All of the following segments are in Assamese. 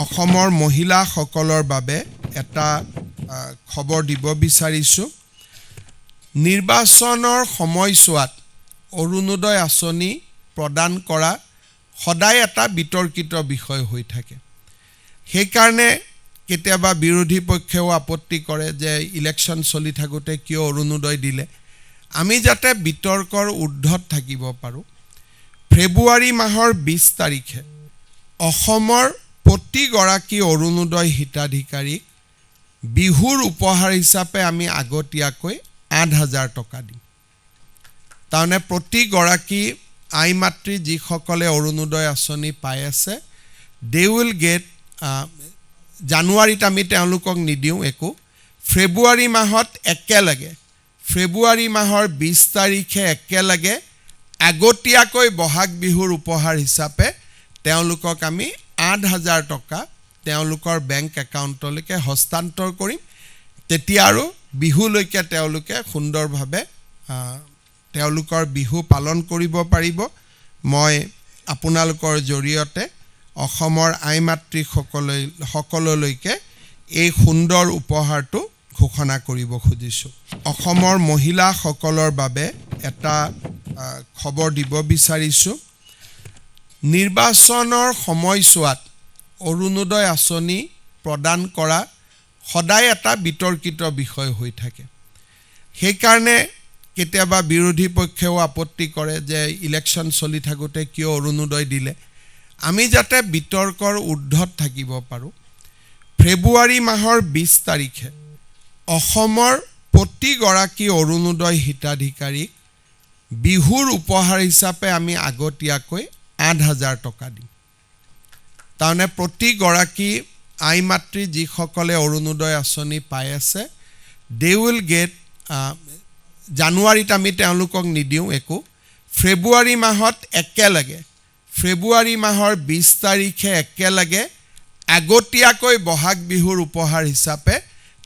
অসমৰ মহিলাসকলৰ বাবে এটা খবৰ দিব বিচাৰিছোঁ। নিৰ্বাচনৰ সময়ছোৱাত অৰুণোদয় আঁচনি প্ৰদান কৰা সদায় এটা বিতৰ্কিত বিষয় হৈ থাকে। সেইকাৰণে কেতিয়াবা বিৰোধী পক্ষেও আপত্তি কৰে যে ইলেকশ্যন চলি থাকোঁতে কিয় অৰুণোদয় দিলে। আমি যাতে বিতৰ্কৰ ঊৰ্ধত থাকিব পাৰোঁ, ফেব্ৰুৱাৰী মাহৰ 20 তাৰিখে অসমৰ প্ৰতিগৰাকী অৰুণোদয় হিতাধিকাৰীক বিহুৰ উপহাৰ হিচাপে আমি আগতীয়াকৈ 8,000 টকা দিম। তাৰমানে প্ৰতিগৰাকী আই মাতৃ যিসকলে অৰুণোদয় আঁচনি পাই আছে, দে উইল গেট জানুৱাৰীত আমি তেওঁলোকক নিদিওঁ একো, ফেব্ৰুৱাৰী মাহত একেলগে ফেব্ৰুৱাৰী মাহৰ 20 তাৰিখে একেলগে আগতীয়াকৈ বহাগ বিহুৰ উপহাৰ হিচাপে তেওঁলোকক আমি 8,000 টকা তেওঁলোকৰ বেংক একাউণ্টলৈকে হস্তান্তৰ কৰিম। তেতিয়া আৰু বিহুলৈকে তেওঁলোকে সুন্দৰভাৱে তেওঁলোকৰ বিহু পালন কৰিব পাৰিব। মই আপোনালোকৰ জৰিয়তে অসমৰ আই মাতৃসকললৈকে এই সুন্দৰ উপহাৰটো ঘোষণা কৰিব খুজিছোঁ। অসমৰ মহিলাসকলৰ বাবে এটা খবৰ দিব বিচাৰিছোঁ। নিৰ্বাচনৰ সময়ছোৱাত অৰুণোদয় আঁচনি প্ৰদান কৰা সদায় এটা বিতৰ্কিত বিষয় হৈ থাকে। সেইকাৰণে কেতিয়াবা বিৰোধী পক্ষেও আপত্তি কৰে যে ইলেকশ্যন চলি থাকোঁতে কিয় অৰুণোদয় দিলে। আমি যাতে বিতৰ্কৰ ঊৰ্ধত থাকিব পাৰোঁ, ফেব্ৰুৱাৰী মাহৰ 20 তাৰিখে অসমৰ প্ৰতিগৰাকী অৰুণোদয় হিতাধিকাৰীক বিহুৰ উপহাৰ হিচাপে আমি আগতীয়াকৈ 8,000 টকা দিম। তাৰমানে প্ৰতিগৰাকী আই মাতৃ যিসকলে অৰুণোদয় আঁচনি পাই আছে, দে উইল গেট জানুৱাৰীত আমি তেওঁলোকক নিদিওঁ একো, ফেব্ৰুৱাৰী মাহত একেলগে ফেব্ৰুৱাৰী মাহৰ 20 তাৰিখে একেলগে আগতীয়াকৈ বহাগ বিহুৰ উপহাৰ হিচাপে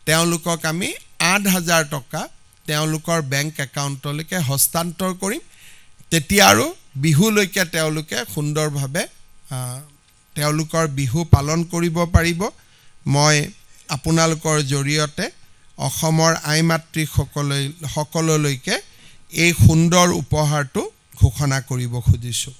তেওঁলোকক আমি 8,000 টকা তেওঁলোকৰ বেংক একাউণ্টলৈকে হস্তান্তৰ কৰিম। তেতিয়া আৰু বিহুলৈকে তেওঁলোকে সুন্দৰভাৱে তেওঁলোকৰ বিহু পালন কৰিব পাৰিব। মই আপোনালোকৰ জৰিয়তে অসমৰ আই মাতৃসকললৈকে এই সুন্দৰ উপহাৰটো ঘোষণা কৰিব খুজিছোঁ।